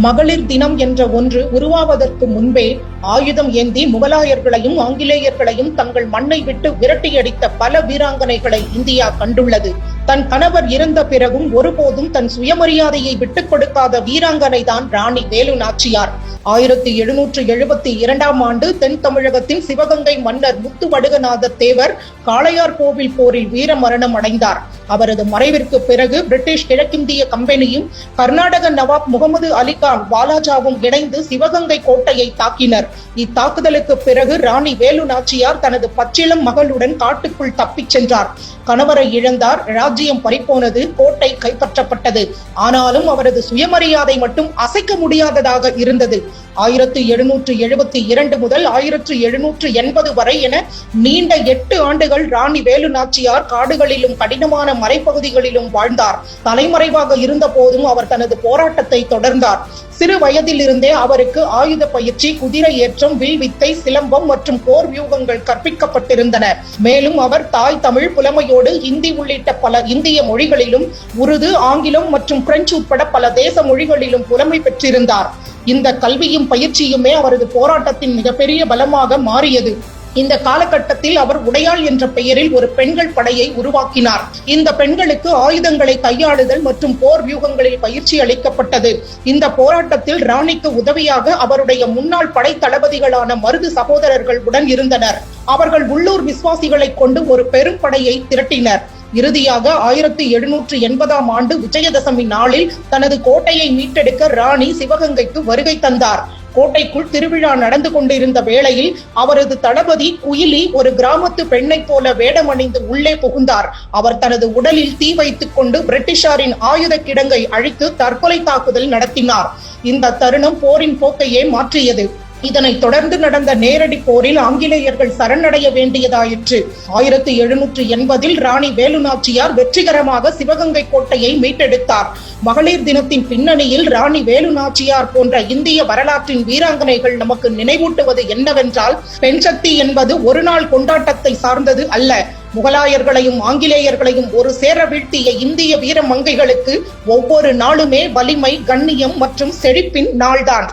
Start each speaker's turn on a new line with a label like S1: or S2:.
S1: மகளிர் தினம் என்ற ஒன்று உருவாவதற்கு முன்பே ஆயுதம் ஏந்தி முகலாயர்களையும் ஆங்கிலேயர்களையும் தங்கள் மண்ணை விட்டு விரட்டியடித்த பல வீராங்கனைகளை இந்தியா கண்டுள்ளது. தன் கணவர் இறந்த பிறகும் ஒருபோதும் தன் சுயமரியாதையை விட்டுக் கொடுக்காத வீராங்கனை தான் ராணி வேலு நாச்சியார். 1772ஆம் ஆண்டு தென் தமிழகத்தின் சிவகங்கை மன்னர் முத்துவடுகநாத தேவர் காளையார் கோவில் போரில் வீரமரணம் அடைந்தார். அவரது மறைவிற்கு பிறகு பிரிட்டிஷ் கிழக்கிந்திய கம்பெனியும் கர்நாடக நவாப் முகமது அலிகான் வாலாஜாவும் இணைந்து சிவகங்கை கோட்டையை தாக்கினர். இத்தாக்குதலுக்கு பிறகு ராணி வேலு நாச்சியார் தனது பச்சிளம் மகளுடன் காட்டுக்குள் தப்பிச் சென்றார். கணவரை இழந்தார், ராஜ்யம் பறிபோனது, கோட்டை கைப்பற்றப்பட்டது. ஆனாலும் அவரது சுயமரியாதை மட்டும் அசைக்க முடியாததாக இருந்தது. 1772 முதல் 1780 வரை என நீண்ட 8 ஆண்டுகள் ராணி வேலு நாச்சியார் காடுகளிலும் கடினமான மலைப்பகுதிகளிலும் வாழ்ந்தார். தலைமறைவாக இருந்த போதும் அவர் தனது போராட்டத்தை தொடர்ந்தார். சிறு வயதிலிருந்தே அவருக்கு ஆயுத பயிற்சி, குதிரை ஏற்றம், வில்வித்தை, சிலம்பம் மற்றும் போர் வியூகங்கள் கற்பிக்கப்பட்டிருந்தன. மேலும் அவர் தாய் தமிழ் புலமையோடு ஹிந்தி உள்ளிட்ட பல இந்திய மொழிகளிலும், உருது, ஆங்கிலம் மற்றும் பிரெஞ்சு உட்பட பல தேச மொழிகளிலும் புலமை பெற்றிருந்தார். இந்த கல்வியும் பயிற்சியுமே அவரது போராட்டத்தின் மிகப்பெரிய பலமாக மாறியது. இந்த காலகட்டத்தில் அவர் உடையாள் என்ற பெயரில் ஒரு பெண்கள் படையை உருவாக்கினார். இந்த பெண்களுக்கு ஆயுதங்களை கையாளுதல் மற்றும் போர் வியூகங்களில் பயிற்சி அளிக்கப்பட்டது. இந்த போராட்டத்தில் ராணிக்கு உதவியாக அவருடைய முன்னாள் படை தளபதிகளான மருது சகோதரர்கள் உடன் இருந்தனர். அவர்கள் உள்ளூர் விசுவாசிகளை கொண்டு ஒரு பெரும் படையை திரட்டினர். இறுதியாக 1780ஆம் ஆண்டு விஜயதசமி நாளில் தனது கோட்டையை மீட்டெடுக்க ராணி சிவகங்கைக்கு வருகை தந்தார். கோட்டைக்குள் திருவிழா நடந்து கொண்டிருந்த வேளையில் அவரது தளபதி குயிலி ஒரு கிராமத்து பெண்ணை போல வேடமணிந்து உள்ளே புகுந்தார். அவர் தனது உடலில் தீ வைத்துக் கொண்டு பிரிட்டிஷாரின் ஆயுத கிடங்கை அழித்து தற்கொலை தாக்குதல் நடத்தினார். இந்த தருணம் போரின் போக்கையே மாற்றியது. இதனைத் தொடர்ந்து நடந்த நேரடி போரில் ஆங்கிலேயர்கள் சரணடைய வேண்டியதாயிற்று. 1780இல் ராணி வேலு நாச்சியார் வெற்றிகரமாக சிவகங்கை கோட்டையை மீட்டெடுத்தார். மகளிர் தினத்தின் பின்னணியில் ராணி வேலு நாச்சியார் போன்ற இந்திய வரலாற்றின் வீராங்கனைகள் நமக்கு நினைவூட்டுவது என்னவென்றால், பெண் சக்தி என்பது ஒரு நாள் கொண்டாட்டத்தை சார்ந்தது அல்ல. முகலாயர்களையும் ஆங்கிலேயர்களையும் ஒரு சேர வீழ்த்திய இந்திய வீர மங்கைகளுக்கு ஒவ்வொரு நாளுமே வலிமை, கண்ணியம் மற்றும் செழிப்பின் நாள்தான்.